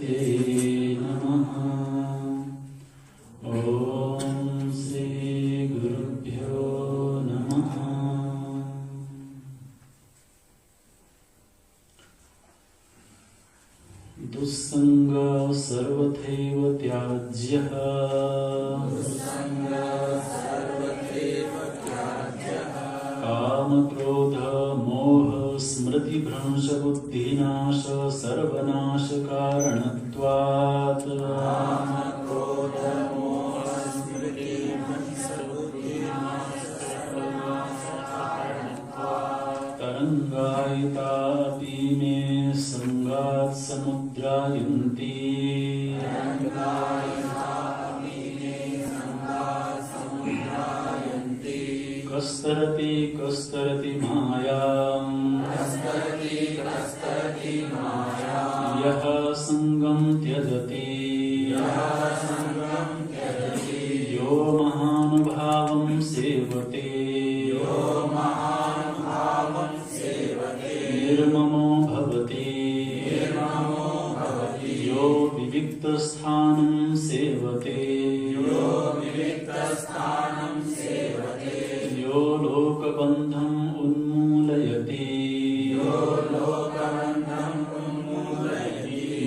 नमः। ॐ श्री गुरुभ्यो नमः। दुस्संगः सर्वथैव त्याज्यः कामक्रोध मोह स्मृति भ्रंश बुद्धिनाश सर्वनाश कारणत्वात् तरंगायितापि मे संगात् समुद्रायन्ति कस्तरति कस्तरति मायाम् यः संगं त्यजति यो महानुभावं सेवते निर्ममो भवति यो विविक्तस्थानं सेवते यो लोकबन्धम् उन्मूलयति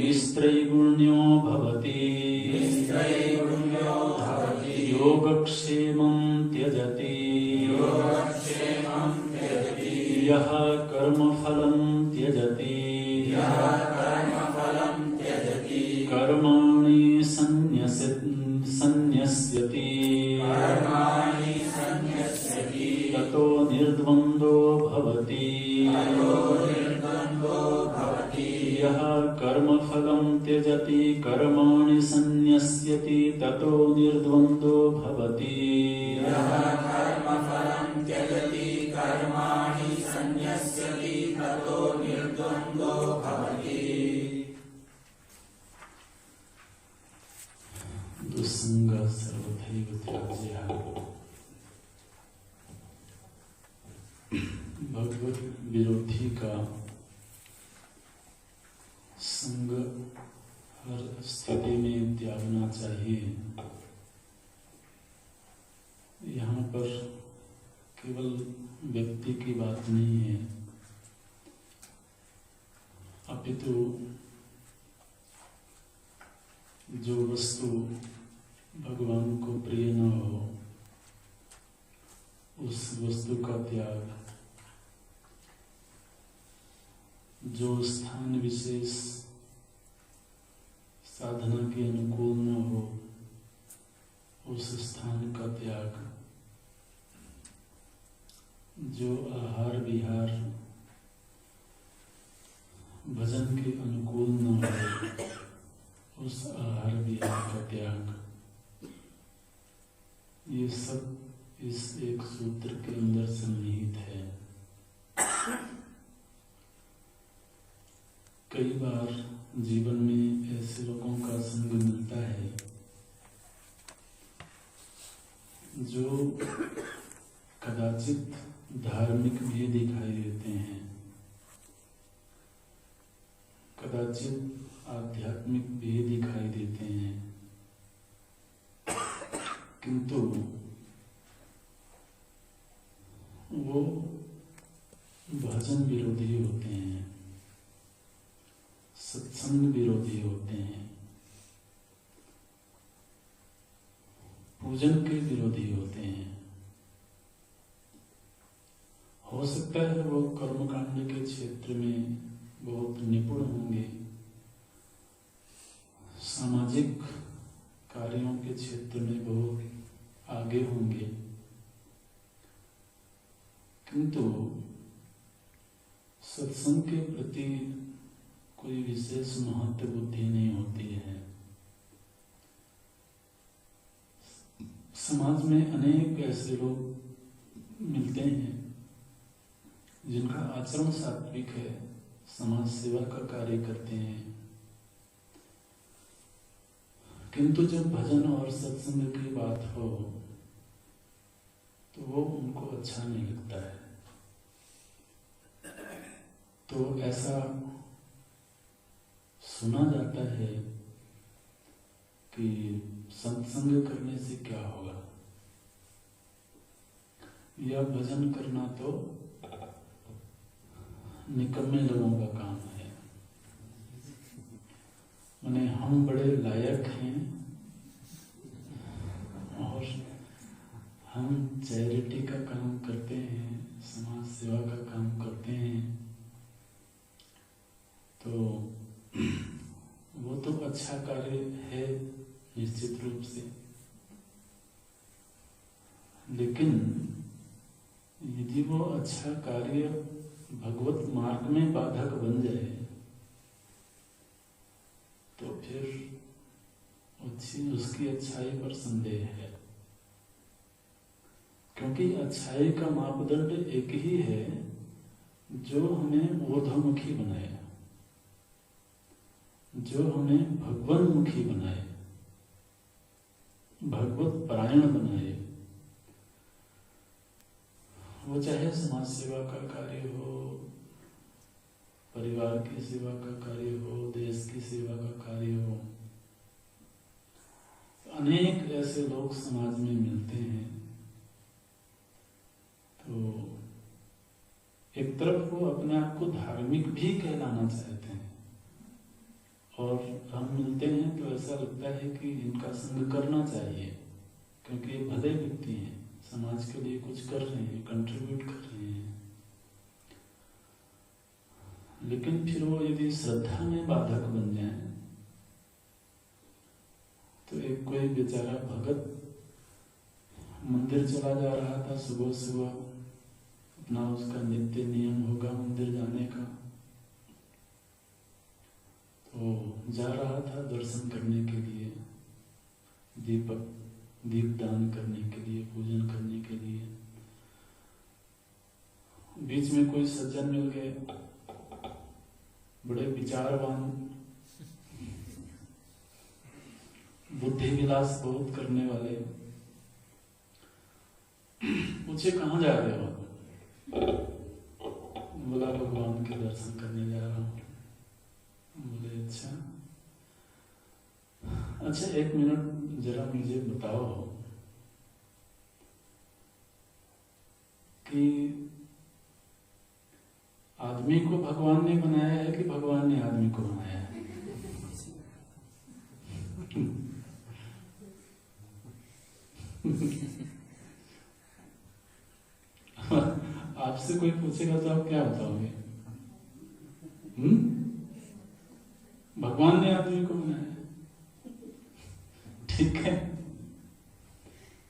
निस्त्रैगुण्यो भवति योगक्षेमं त्यजति यः कर्मफलं त्यजति कर्माणि संन्यस्यति ततो निर्द्वन्द्वो भवति यः कर्मफलं त्यजति कर्माणि संन्यस्यति ततो निर्द्वन्द्वो भवति दुस्संगः सर्वथैव त्याज्यः। भगवत विरोधी का संग हर स्थिति में त्यागना चाहिए। यहाँ पर केवल व्यक्ति की बात नहीं है, अपितु जो वस्तु भगवान को प्रिय न हो उस वस्तु का त्याग, जो स्थान विशेष साधना के अनुकूल न हो उस स्थान का त्याग, जो आहार विहार भजन के अनुकूल न हो उस आहार विहार का त्याग, ये सब इस एक सूत्र के अंदर सन्निहित है। कई बार जीवन में ऐसे लोगों का संग मिलता है जो कदाचित धार्मिक भी दिखाई देते हैं, कदाचित आध्यात्मिक भी दिखाई देते हैं, किंतु वो भजन विरोधी होते हैं, सत्संग विरोधी होते हैं, पूजन के विरोधी होते हैं। हो सकता है वो कर्मकांड के क्षेत्र में बहुत निपुण होंगे, सामाजिक कार्यों के क्षेत्र में बहुत आगे होंगे, किंतु सत्संग के प्रति कोई विशेष महत्व बुद्धि नहीं होती है। समाज में अनेक ऐसे लोग मिलते हैं जिनका आचरण सात्विक है, समाज सेवा का कार्य करते हैं, किंतु जब भजन और सत्संग की बात हो तो वो उनको अच्छा नहीं लगता है। तो ऐसा सुना जाता है कि सत्संग करने से क्या होगा, या भजन करना तो निकम्मे लोगों का काम है, माने हम बड़े लायक हैं और हम चैरिटी का काम करते हैं, समाज सेवा का काम करते हैं, तो वो तो अच्छा कार्य है निश्चित रूप से, लेकिन यदि वो अच्छा कार्य भगवत मार्ग में बाधक बन जाए तो फिर उसकी अच्छाई पर संदेह है, क्योंकि अच्छाई का मापदंड एक ही है जो हमें ऊर्ध्वमुखी बनाए, जो हमें भगवन्मुखी बनाए, भगवत परायण बनाए। वो चाहे समाज सेवा का कार्य हो, परिवार की सेवा का कार्य हो, देश की सेवा का कार्य हो। अनेक ऐसे लोग समाज में मिलते हैं, तो एक तरफ वो अपने आप को धार्मिक भी कहलाना चाहते हैं, और हम मिलते हैं तो ऐसा लगता है कि इनका संग करना चाहिए, क्योंकि ये भले व्यक्ति हैं, समाज के लिए कुछ कर रहे हैं, कंट्रीब्यूट कर रहे हैं। लेकिन फिर वो यदि श्रद्धा में बाधक बन जाए तो एक कोई बेचारा भगत मंदिर चला जा रहा था सुबह सुबह, अपना उसका नित्य नियम होगा मंदिर जाने का, तो जा रहा था दर्शन करने के लिए, दीपदान करने के लिए, पूजन करने के लिए। बीच में कोई सज्जन मिल गए, बड़े विचारवान, बुद्धि विलास बहुत करने वाले। पूछे कहाँ जा रहे हो? बोला भगवान के दर्शन करने जा रहा हूँ। बोले अच्छा एक मिनट जरा मुझे बताओ कि आदमी को भगवान ने बनाया है कि भगवान ने आदमी को बनाया है? आपसे कोई पूछेगा तो आप क्या बताओगे? भगवान ने आदमी को बनाया, ठीक है।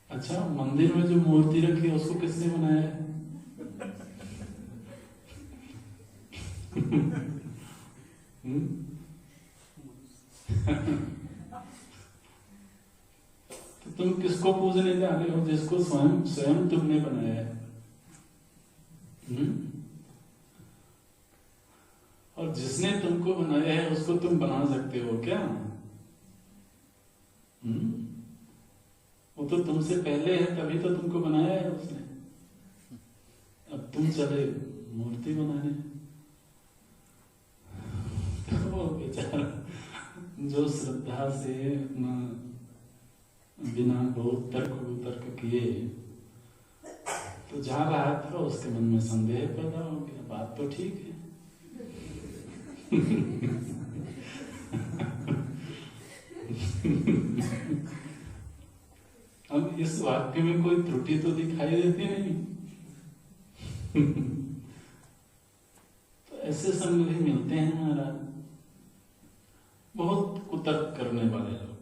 अच्छा मंदिर में जो मूर्ति रखी है उसको किसने बनाया है? तो तुम किसको पूजने जा रहे हो? जिसको स्वयं स्वयं तुमने बनाया है। और जिसने तुमको बनाया है उसको तुम बना सकते हो क्या? वो तो तुमसे पहले है, तभी तो तुमको बनाया है उसने। अब तुम चले मूर्ति बनाने। तो वो बेचारा जो श्रद्धा से बिना बहुत तर्क वितर्क किए तो जा रहा था, उसके मन में संदेह पैदा हो गया। बात तो ठीक है, अब इस वाक्य में कोई त्रुटि तो दिखाई देती नहीं। तो ऐसे संग भी मिलते हैं महाराज, बहुत कुतर्क करने वाले लोग।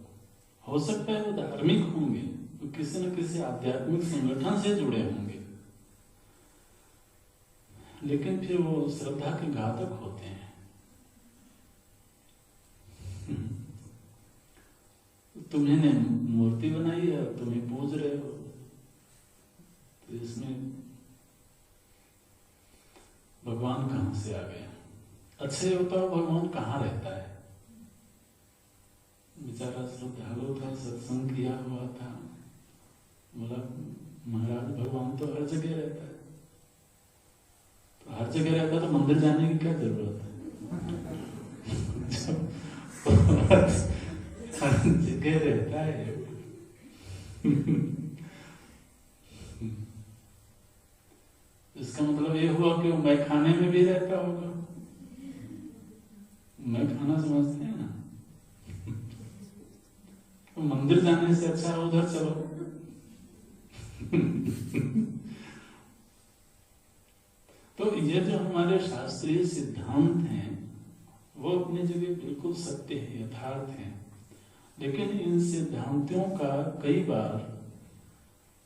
हो सकता है वो धार्मिक होंगे, तो किसी न किसी आध्यात्मिक संगठन से जुड़े होंगे, लेकिन फिर वो श्रद्धा के घातक होते हैं। तुम्हें ने मूर्ति बनाई है और तुम्हें पूज रहे हो, तो इसमें भगवान कहां से आ गया? अच्छा ये बताओ भगवान कहाँ रहता है? बेचारा श्रद्धालु था, सत्संग किया हुआ था, बोला महाराज भगवान तो हर जगह रहता है। तो हर जगह रहता है तो मंदिर जाने की क्या जरूरत है? है। इसका मतलब ये हुआ कि वो मैं खाने में भी रहता होगा। मैं खाना समझते हैं ना, तो मंदिर जाने से अच्छा उधर चलो। तो ये जो हमारे शास्त्रीय सिद्धांत हैं वो अपनी जगह बिल्कुल सत्य है, यथार्थ है, लेकिन इन सिद्धांतों का कई बार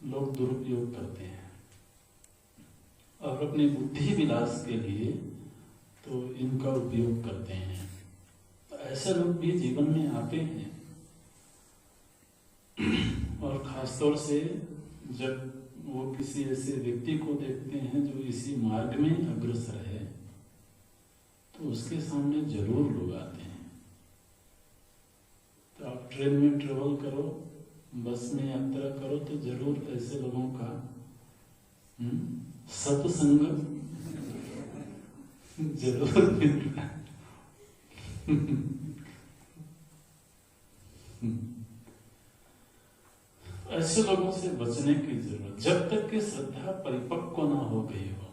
लोग दुरुपयोग करते हैं और अपनी बुद्धि विलास के लिए तो इनका उपयोग करते हैं। तो ऐसे लोग भी जीवन में आते हैं और खासतौर से जब वो किसी ऐसे व्यक्ति को देखते हैं जो इसी मार्ग में अग्रसर है तो उसके सामने जरूर लोग आते हैं। तो आप ट्रेन में ट्रेवल करो, बस में यात्रा करो तो जरूर ऐसे लोगों का सत्संग जरूर मिलता है। ऐसे लोगों से बचने की जरूरत, जब तक कि श्रद्धा परिपक्व ना हो गई हो,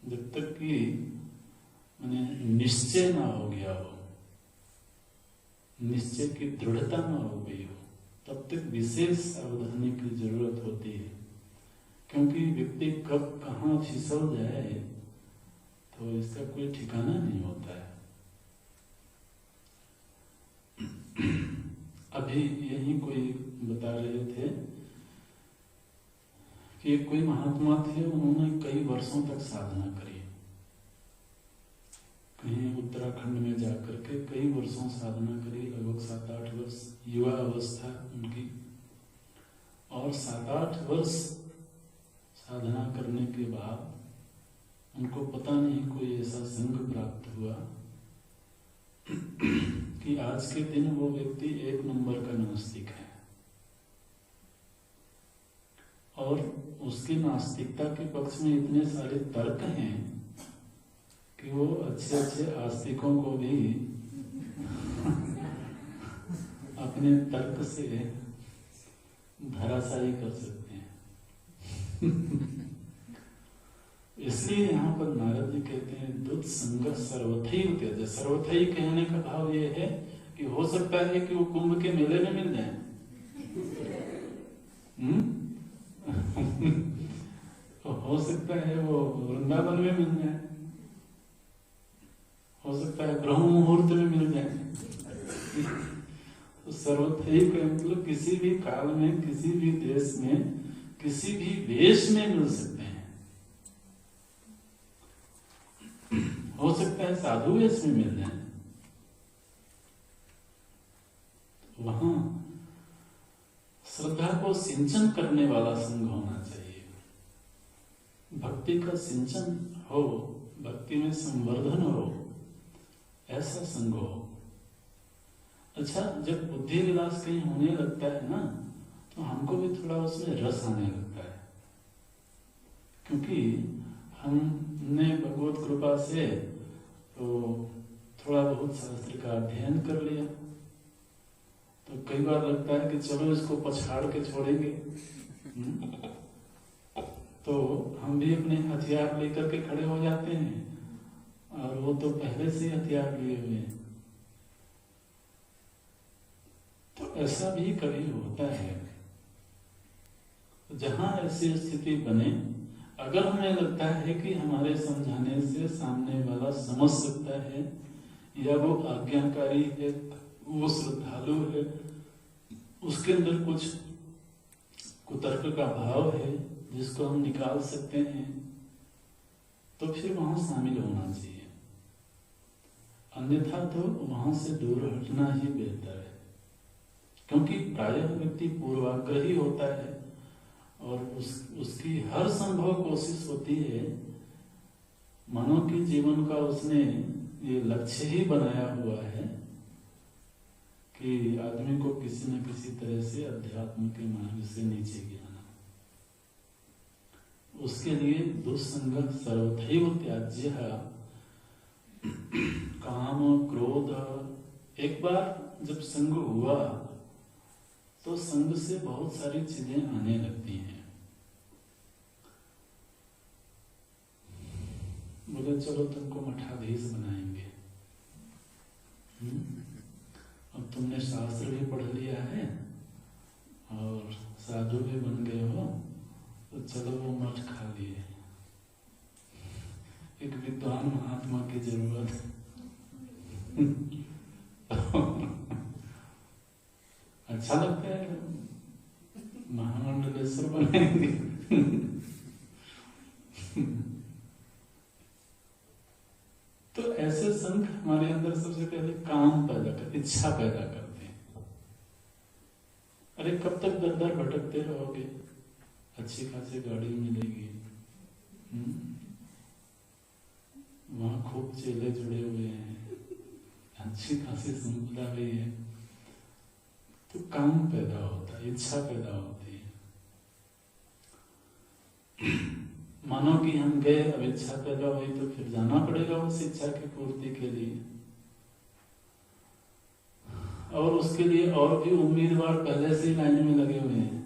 जब तक कि माने निश्चय ना हो गया हो, निश्चय की दृढ़ता ना हो गई हो, तब तक विशेष सावधानी की जरूरत होती है। क्योंकि व्यक्ति कब कहाँ फिसल जाए तो इसका कोई ठिकाना नहीं होता है। अभी यही कोई बता रहे थे कि कोई महात्मा थे, उन्होंने कई वर्षों तक साधना करी, कहीं उत्तराखंड में जाकर के कई वर्षों साधना करी, लगभग 7-8 वर्ष युवा अवस्था उनकी, और 7-8 वर्ष साधना करने के बाद उनको पता नहीं कोई ऐसा संग प्राप्त हुआ कि आज के दिन वो व्यक्ति 1 नंबर का नास्तिक है और उसकी नास्तिकता के पक्ष में इतने सारे तर्क हैं कि वो अच्छे आस्तिकों को भी अपने तर्क से धराशायी कर सकते हैं। इसलिए यहाँ पर नारद जी कहते हैं दुत संग सर्वथैव त्यज। सर्वथैव कहने का भाव ये है कि हो सकता है कि वो कुंभ के मेले में मिल जाए, हो सकता है वो वृंदावन में मिल जाए, हो सकता है ब्रह्म मुहूर्त में मिल जाए। तो सर्वथैव का मतलब किसी भी काल में, किसी भी देश में, किसी भी वेश में मिल सकते हैं। हो सकता है साधु वेश में मिल जाए। वहां श्रद्धा को सिंचन करने वाला संग होना चाहिए, भक्ति का सिंचन हो, भक्ति में संवर्धन हो, ऐसा संग हो। अच्छा, जब बुद्धि विलास कहीं होने लगता है ना तो हमको भी थोड़ा उसमें रस आने लगता है, क्योंकि हमने भगवत कृपा से तो थोड़ा बहुत शास्त्र का अध्ययन कर लिया, तो कई बार लगता है कि चलो इसको पछाड़ के छोड़ेंगे। तो हम भी अपने हथियार लेकर के खड़े हो जाते हैं और वो तो पहले से हथियार लिए हुए हैं। तो ऐसा भी कभी होता है, जहां ऐसी स्थिति बने, अगर हमें लगता है कि हमारे समझाने से सामने वाला समझ सकता है या वो आज्ञाकारी है, वो श्रद्धालु है, उसके अंदर कुछ कुतर्क का भाव है जिसको हम निकाल सकते हैं, तो फिर वहां शामिल होना चाहिए। अन्यथा तो वहां से दूर हटना ही बेहतर है, क्योंकि प्रायः व्यक्ति पूर्वाग्रही होता है और उसकी हर संभव कोशिश होती है, मानो कि जीवन का उसने ये लक्ष्य ही बनाया हुआ है कि आदमी को किसी न किसी तरह से अध्यात्म के मार्ग से नीचे गिराना। उसके लिए दुस्संग सर्वथैव त्याज्यः। काम क्रोध, एक बार जब संग हुआ तो संग से बहुत सारी चीजें आने लगती हैं। बोले चलो तुमको मठाधीश बनाएंगे, अब तुमने शास्त्र भी पढ़ लिया है और साधु भी बन गए हो, तो चलो वो मठ खा लिए। एक विद्वान महात्मा की जरूरत है। अच्छा लगता है, महामंडलेश्वर बनेंगे। तो ऐसे संघ हमारे अंदर सबसे पहले काम पैदा कर, इच्छा पैदा करते हैं। अरे कब तक दर दर भटकते रहोगे, अच्छी खासी गाड़ी मिलेगी, वहां खूब चेले जुड़े हुए हैं, अच्छी खासी संपदा भी है, तो काम पैदा होता है, इच्छा पैदा होती है। मानो कि हम गए, अब इच्छा पैदा हुई तो फिर जाना पड़ेगा उस इच्छा की पूर्ति के लिए, और उसके लिए और भी उम्मीदवार पहले से ही लाइन में लगे हुए हैं।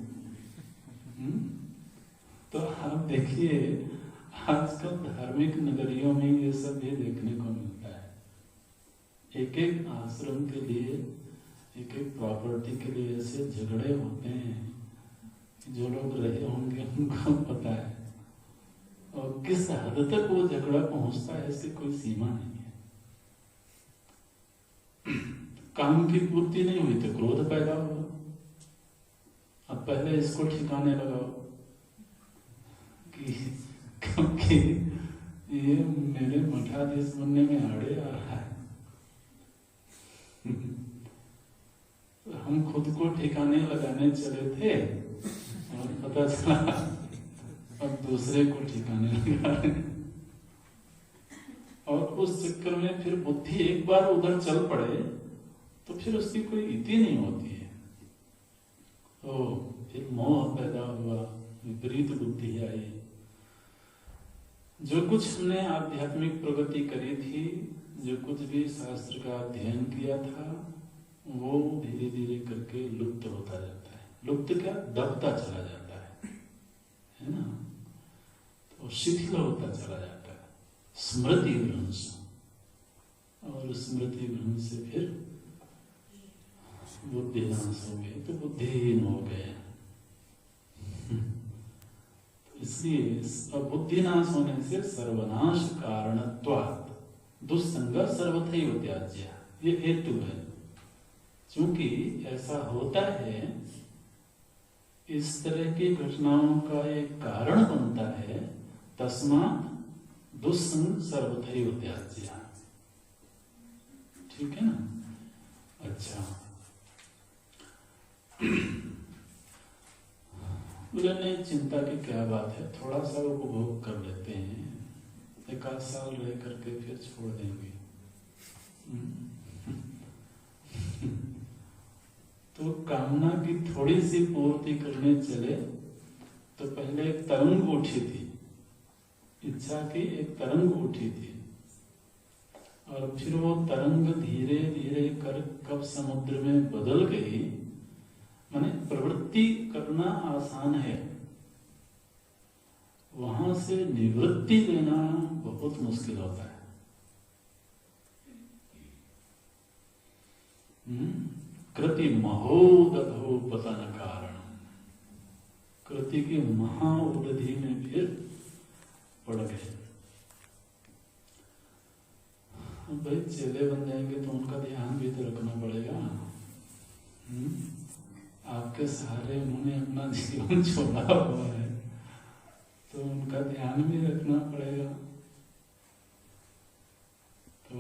तो आप देखिए आजकल धार्मिक नगरियों में ये सब भी देखने को मिलता है। एक एक आश्रम के लिए, एक एक प्रॉपर्टी के लिए ऐसे झगड़े होते हैं, जो लोग रहे होंगे उनको पता है, और किस हद तक वो झगड़ा पहुंचता है इसकी कोई सीमा नहीं है। काम की पूर्ति नहीं हुई तो क्रोध पैदा हुआ। अब पहले इसको ठिकाने लगाओ कि क्योंकि ये मेरे मठाधीश बनने में आड़े आ रहा है। हम खुद को ठिकाने लगाने चले थे और पता चला अब दूसरे को ठिकाने लगा रहे, और उस चक्कर में फिर बुद्धि एक बार उधर चल पड़े तो फिर उसकी कोई इति नहीं होती है। तो फिर मोह पैदा हुआ, विपरीत बुद्धि आई। जो कुछ हमने आध्यात्मिक प्रगति करी थी, जो कुछ भी शास्त्र का अध्ययन किया था, वो धीरे धीरे करके लुप्त होता जाता है। लुप्त क्या, दबता चला जाता है ना, तो शिथिल होता चला जाता है। स्मृति भ्रंश, और स्मृति भ्रंश से फिर बुद्धिनाश हो गए, तो बुद्धिहीन हो गए। इसलिए बुद्धिनाश होने से सर्वनाश कारणत्वात् दुस्संग सर्वथैव त्याज्य, ये हेतु है। क्योंकि ऐसा होता है, इस तरह की घटनाओं का एक कारण बनता है, तस्मात् दुस्संग सर्वथैव त्याज्य। ठीक है ना। अच्छा, बोले नहीं, चिंता की क्या बात है, थोड़ा सा उपभोग कर लेते हैं, एक आध साल रह करके फिर छोड़ देंगे। तो कामना की थोड़ी सी पूर्ति करने चले तो पहले एक तरंग उठी थी, इच्छा की एक तरंग उठी थी, और फिर वो तरंग धीरे धीरे कर कब समुद्र में बदल गई। माने प्रवृत्ति करना आसान है, वहां से निवृत्ति लेना बहुत मुश्किल होता है। कृति महोदधो पतन कारण, कृति की महाउदधि में फिर पड़ गए। भाई चेले बन जाएंगे तो उनका ध्यान भी तो रखना पड़ेगा। आपके सहारे उन्होंने अपना जीवन छोड़ा हुआ है, तो उनका ध्यान भी रखना पड़ेगा। तो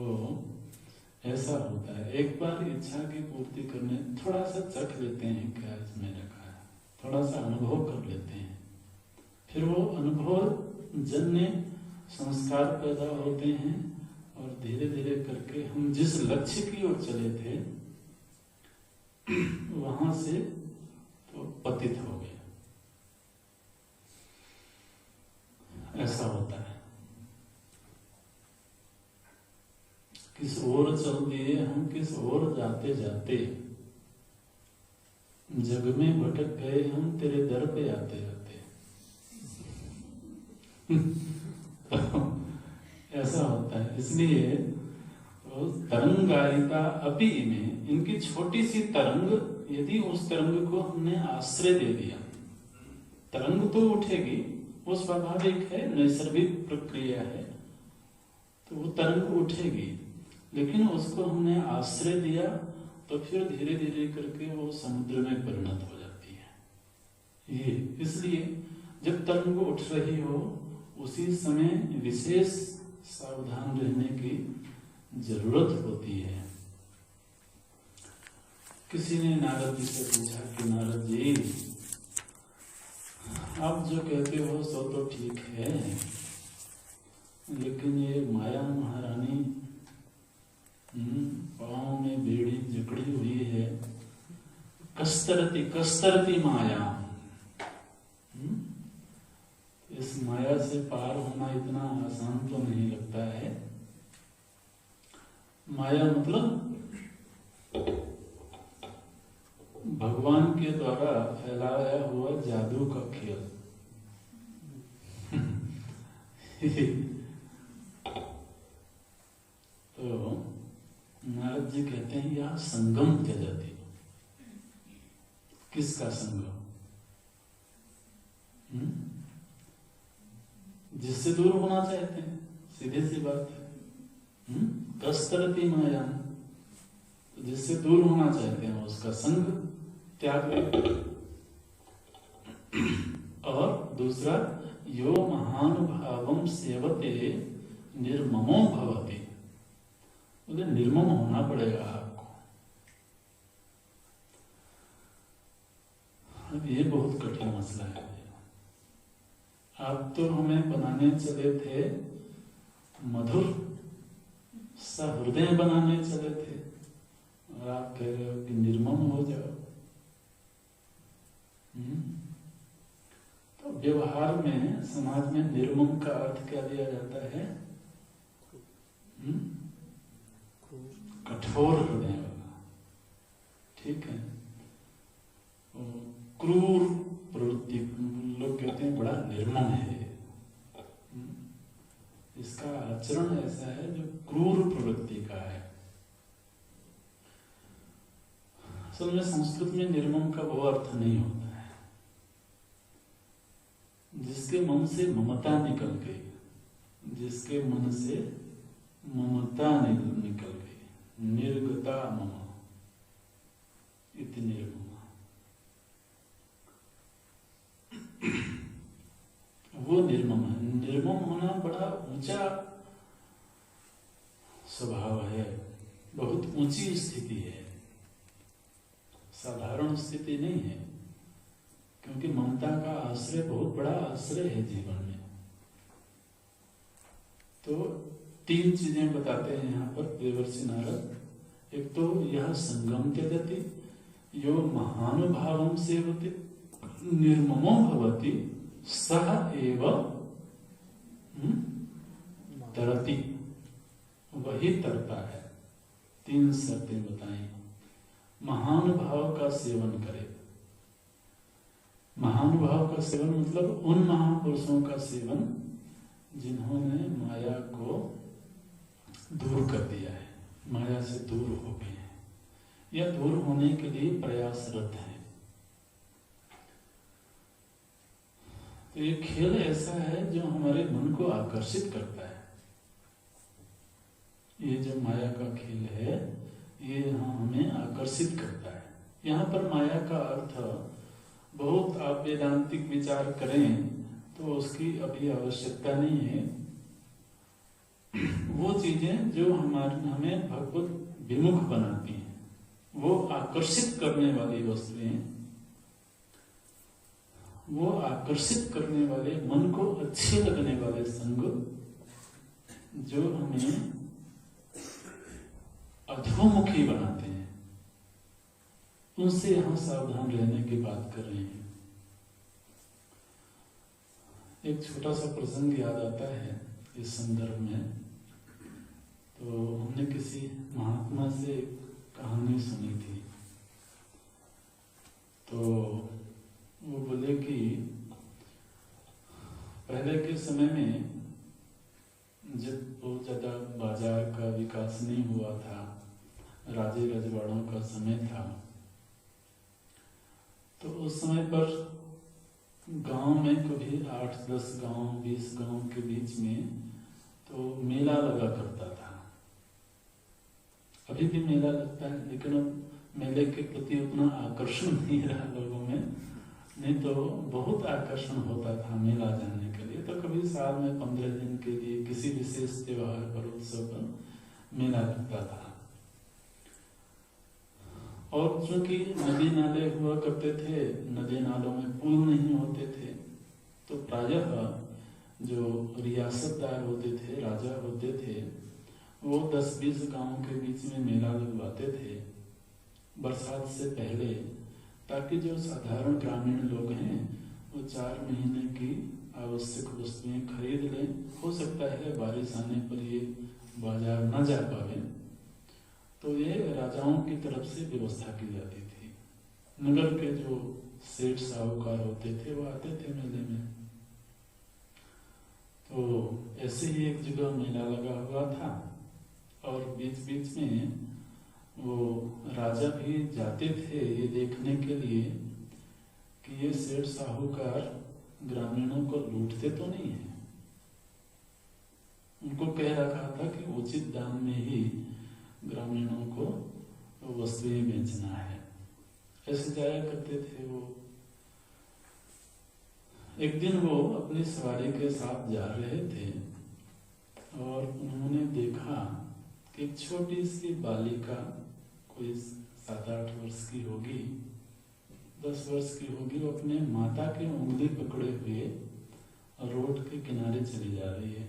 ऐसा होता है, एक बार इच्छा की पूर्ति करने थोड़ा सा चख लेते हैं क्या इसमें रखा है, थोड़ा सा अनुभव कर लेते हैं, फिर वो अनुभव जन्य संस्कार पैदा होते हैं, और धीरे धीरे करके हम जिस लक्ष्य की ओर चले थे वहां से तो पतित हो गए। ऐसा होता है। किस ओर चल दिए हम, किस ओर जाते जाते जग में भटक गए हम तेरे दर पे आते आते। ऐसा होता है। इसलिए तो तरंगारिता अपि में, इनकी छोटी सी तरंग, यदि उस तरंग को हमने आश्रय दे दिया, तरंग तो उठेगी, वो स्वाभाविक है, नैसर्गिक प्रक्रिया है, तो वो तरंग उठेगी। लेकिन उसको हमने आश्रय दिया तो फिर धीरे धीरे करके वो समुद्र में परिणत हो जाती है। ये इसलिए जब तरंग उठ रही हो उसी समय विशेष सावधान रहने की जरूरत होती है। किसी ने नारद जी से पूछा कि नारद जी, आप जो कहते हो सो तो ठीक है, लेकिन ये माया महारानी पाँव में बेड़ी जकड़ी हुई है, कस्तरती कस्तरती माया, इस माया से पार होना इतना आसान तो नहीं लगता है। माया मतलब भगवान के द्वारा फैलाया हुआ जादू का खेल। तो नारद जी कहते हैं यह संगम त्यजति। किसका संगम? जिससे दूर होना चाहते हैं, सीधी सी बात है। कस्तरती माया, जिससे दूर होना चाहते हैं उसका संग त्याग ले। और दूसरा, यो महानुभावम सेवते निर्ममो भवति, उसे निर्मम होना पड़ेगा आपको। अब ये बहुत कठिन मसला है। आप तो हमें बनाने चले थे, मधुर सहृदय बनाने चले थे, और आप कह रहे हो कि निर्मम हो जाओ। तो व्यवहार में, समाज में निर्मम का अर्थ क्या दिया जाता है? कठोर हृदय वाला, ठीक है। क्रूर प्रवृत्ति, लोग कहते हैं बड़ा निर्मम है, इसका आचरण ऐसा है जो क्रूर प्रवृत्ति का है। असल में संस्कृत में निर्मम का वो अर्थ नहीं होता है। जिसके मन से ममता निकल गई, जिसके मन से ममता निकल गई, निर्गता मम इति निर्मम, वो निर्मम है। निर्मम होना बड़ा ऊंचा स्वभाव है, बहुत ऊंची स्थिति है, साधारण स्थिति नहीं है। क्योंकि ममता का आश्रय बहुत बड़ा आश्रय है जीवन में। तो तीन चीजें बताते हैं यहाँ पर देवर्षि नारद। एक तो यह संगम त्यजति, यो महानुभावम सेवते निर्ममो भवति सह एव तरति, वही तरता है। तीन शर्तें बताई। महानुभाव का सेवन करे। महानुभाव का सेवन मतलब उन महापुरुषों का सेवन जिन्होंने माया को दूर कर दिया है, माया से दूर हो गए हैं या दूर होने के लिए प्रयासरत हैं। तो ये खेल ऐसा है जो हमारे मन को आकर्षित करता है। ये जो माया का खेल है ये हमें आकर्षित करता है। यहाँ पर माया का अर्थ बहुत आप वेदांतिक विचार करें तो उसकी अभी आवश्यकता नहीं है। वो चीजें जो हमें भगवत विमुख बनाती हैं, वो आकर्षित करने वाली वस्तुएं, वो आकर्षित करने वाले, मन को अच्छे लगने वाले संग जो हमें अधोमुखी बनाते हैं, उनसे यहां सावधान रहने की बात कर रहे हैं। एक छोटा सा प्रसंग याद आता है इस संदर्भ में। तो हमने किसी महात्मा से कहानी सुनी थी। तो वो बोले कि पहले के समय में जब बहुत ज़्यादा बाजार का विकास नहीं हुआ था, राजे रजवाड़ों का समय था, तो उस समय पर गांव में कभी 8-10 गांव 20 गांव के बीच में तो मेला लगा करता था। अभी भी मेला लगता है, लेकिन अब मेले के प्रति उतना आकर्षण नहीं रहा लोगों में। नहीं तो बहुत आकर्षण होता था मेला जाने के लिए। तो कभी साल में 15 दिन के लिए किसी विशेष त्योहार पर, उत्सव पर मेला लगता था। और चूंकि नदी नाले हुआ करते थे, नदी नालों में पुल नहीं होते थे, तो प्रायः जो रियासतदार होते थे, राजा होते थे, वो 10-20 गांव के बीच में मेला लगवाते थे बरसात से पहले, ताकि जो साधारण ग्रामीण लोग हैं वो 4 महीने की आवश्यक वस्तुएं खरीद लें। हो सकता है बारिश आने पर ये बाजार न जा पावे, तो ये राजाओं की तरफ से व्यवस्था की जाती थी। नगर के जो सेठ साहूकार होते थे वो आते थे मेले में। तो ऐसे ही एक जगह मेला लगा हुआ था और बीच बीच में वो राजा भी जाते थे ये देखने के लिए कि ये सेठ साहूकार ग्रामीणों को लूटते तो नहीं है। उनको कह रखा था कि उचित दाम में ही ग्रामीणों को वस्तुएं बेचना है। ऐसे जाया करते थे वो। एक दिन वो अपनी सवारी के साथ जा रहे थे और उन्होंने देखा कि एक छोटी सी बालिका, कोई 7-8 वर्ष की होगी, 10 वर्ष की होगी, वो अपने माता की उंगली पकड़े हुए रोड के किनारे चली जा रही है।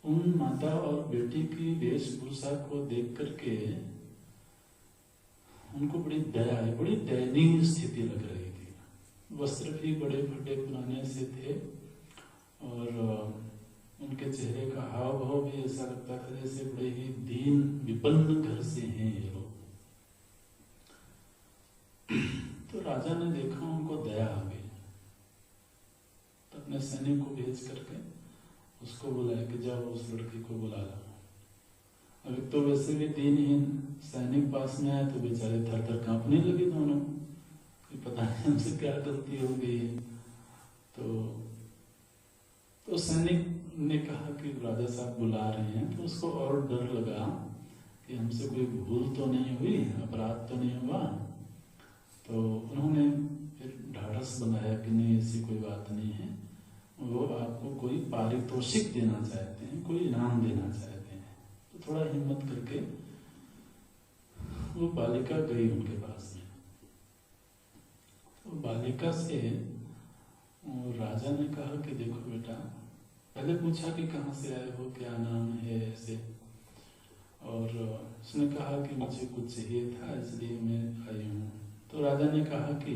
उन माता और बेटी की वेशभूषा को देख करके उनको बड़ी दया है, बड़ी दयनीय स्थिति लग रही थी। वस्त्र भी बड़े फटे पुराने से थे और उनके चेहरे का हाव भाव भी ऐसा लगता था जैसे बड़े ही दीन विपन्न घर से हैं ये लोग। तो राजा ने देखा उनको दया आ गई, तो अपने सैनिक को भेज करके उसको बुलाया कि जाओ उस लड़की को बुला लो। अभी तो वैसे भी दीनहीन सैनिक पास में आए तो बेचारे थर थर कांपने लगे दोनों कि पता नहीं हमसे क्या गलती हो गई है। तो सैनिक ने कहा कि राजा साहब बुला रहे हैं, तो उसको और डर लगा कि हमसे कोई भूल तो नहीं हुई, अपराध तो नहीं हुआ। तो उन्होंने फिर ढाढ़स बनाया कि नहीं ऐसी कोई बात नहीं है, वो आपको कोई पारितोषिक देना चाहते हैं, कोई इनाम देना चाहते हैं। तो थोड़ा हिम्मत करके वो बालिका गई उनके पास में। तो बालिका से राजा ने कहा कि देखो बेटा, पहले पूछा कि कहाँ से आए हो, क्या नाम है ऐसे, और उसने कहा कि मुझे कुछ चाहिए था इसलिए मैं आई हूँ। तो राजा ने कहा कि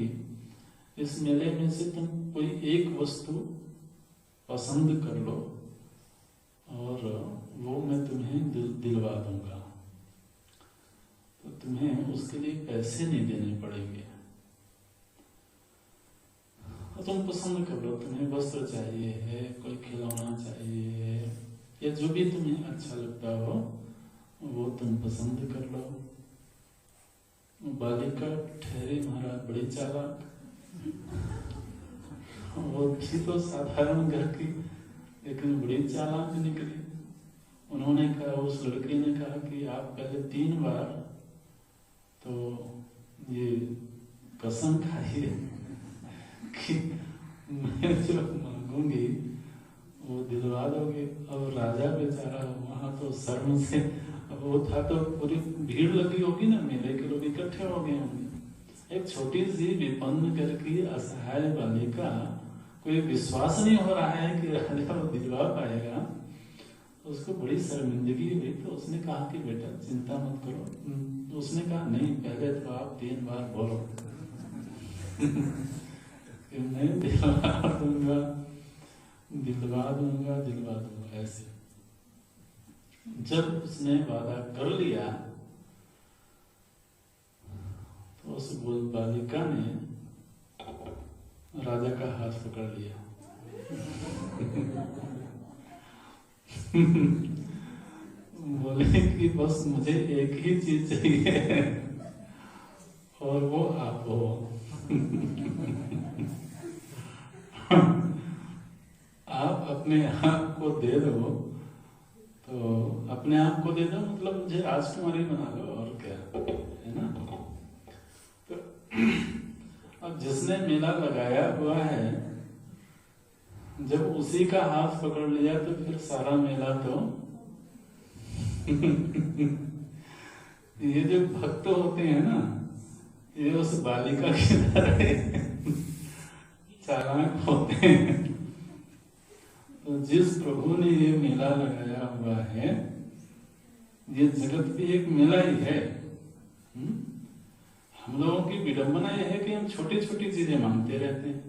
इस मेले में से तुम कोई एक वस्तु पसंद कर लो और वो मैं तुम्हें दिलवा दूंगा। तो तुम्हें उसके लिए पैसे नहीं देने पड़ेंगे, तुम पसंद कर लो। तुम्हें वस्त्र चाहिए है, कोई खिलौना चाहिए है, या जो भी तुम्हें अच्छा लगता हो वो तुम पसंद कर लो। बालिका ठहरी महाराज बड़ी चालाक, वो थी तो साधारण घर की, लेकिन बड़ी चालाक निकली। उन्होंने कहा, उस लड़के ने कहा कि आप पहले 3 बार तो ये कसम खाइए कि मैं जो मांगूंगी वो दिलवा दोगे। अब राजा बेचारा वहां तो शर्म से, अब वो था तो पूरी भीड़ लगी होगी ना, मेले के लोग इकट्ठे हो गए होंगे। एक छोटी सी विपन्न घर की असहाय बालिका, कोई विश्वास नहीं हो रहा है कि राजा वो दिलवा पाएगा। उसको बड़ी शर्मिंदगी हुई। तो उसने कहा कि बेटा चिंता मत करो। उसने कहा नहीं, पहले तो आप 3 बार बोलो कि मैं दिलवा दूंगा दिलवा दूंगा दिलवा दूंगा। ऐसे जब उसने वादा कर लिया तो तो उस बालिका ने राजा का हाथ पकड़ लिया। बोले कि बस मुझे एक ही चीज चाहिए और वो आप हो। आप अपने आप को दे दो, तो अपने आप को दे दो मतलब मुझे राजकुमारी बना लो, और क्या है ना। तो अब जिसने मेला लगाया हुआ है, जब उसी का हाथ पकड़ लिया तो फिर सारा मेला तो ये जो भक्त होते हैं ना, ये उस बालिका की तरह चालाक होते हैं। तो जिस प्रभु ने ये मेला लगाया हुआ है, ये जगत भी एक मेला ही है। हम लोगों की विडंबना यह है कि हम छोटी छोटी चीजें मांगते रहते हैं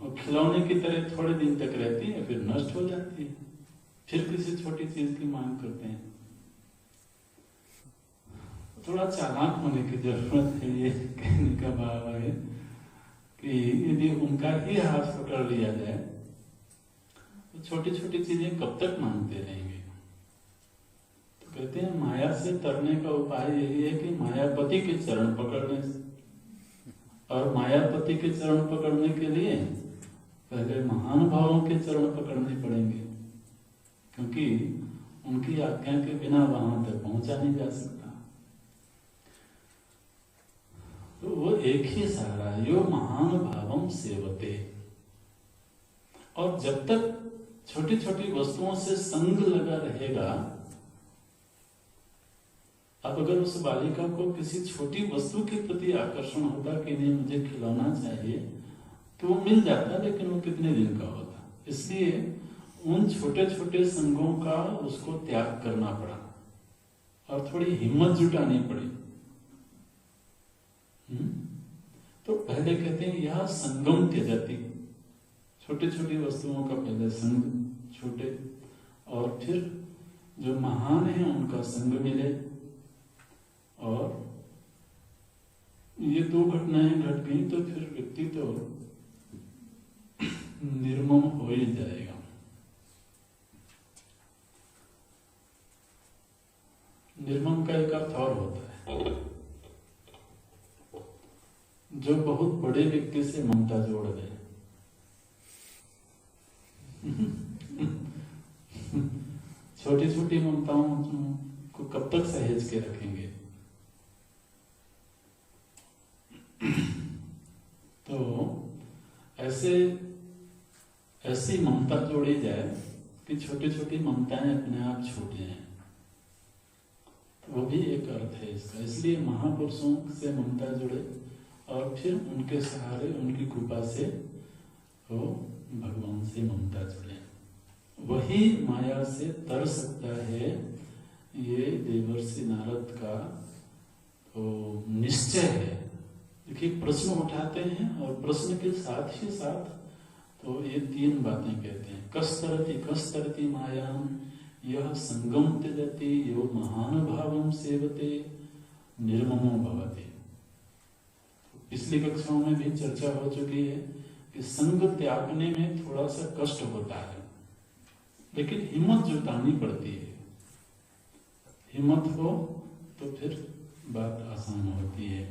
और खिलौने की तरह थोड़े दिन तक रहती है, फिर नष्ट हो जाती है, फिर किसी छोटी चीज की मांग करते हैं। थोड़ा चालाक होने की जरूरत है, ये कहने का भाव है कि यदि उनका ही हाथ पकड़ लिया जाए तो छोटी छोटी चीजें कब तक मांगते रहेंगे। तो कहते हैं माया से तरने का उपाय यही है कि मायापति के चरण पकड़ने से, और मायापति के चरण पकड़ने के लिए पहले महानुभावों के चरण पकड़ने पड़ेंगे, क्योंकि उनकी आज्ञा के बिना वहां तक पहुंचा नहीं जा सकता। तो वो एक ही सहारा है, यो महानुभावम सेवते। और जब तक छोटी छोटी वस्तुओं से संग लगा रहेगा, अब अगर उस बालिका को किसी छोटी वस्तु के प्रति आकर्षण होता कि नहीं मुझे खिलौना चाहिए, तो वो मिल जाता, लेकिन वो कितने दिन का होता। इसलिए उन छोटे छोटे संगों का उसको त्याग करना पड़ा और थोड़ी हिम्मत जुटानी पड़ी। तो पहले कहते हैं यह संगम त्यजति, छोटी छोटी वस्तुओं का पहले संग छूटे और फिर जो महान है उनका संग मिले। और ये दो घटनाएं घट गई तो फिर व्यक्ति तो निर्मम हो ही जाएगा। निर्मम का एक अर्थ और होता है जो बहुत बड़े व्यक्ति से ममता जोड़ दे। छोटी छोटी ममताओं को कब तक सहेज के रखेंगे। तो ऐसी ममता जोड़ी जाए कि छोटी छोटी ममताएं अपने आप छूट जाएं, वो भी एक अर्थ है इसका। इसलिए महापुरुषों से ममता जुड़े और फिर उनके सहारे उनकी कृपा से वो भगवान से ममता जुड़े, वही माया से तर सकता है। ये देवर्षि नारद का तो निश्चय है। देखिए प्रश्न उठाते हैं और प्रश्न के साथ ही साथ तो ये तीन बातें कहते हैं, कस्तरति मायाम यह संगम त्यजति यो महानुभावम सेवते निर्ममो भवति। पिछली कक्षाओं में भी चर्चा हो चुकी है कि संग त्यागने में थोड़ा सा कष्ट होता है, लेकिन हिम्मत जुटानी पड़ती है। हिम्मत हो तो फिर बात आसान होती है।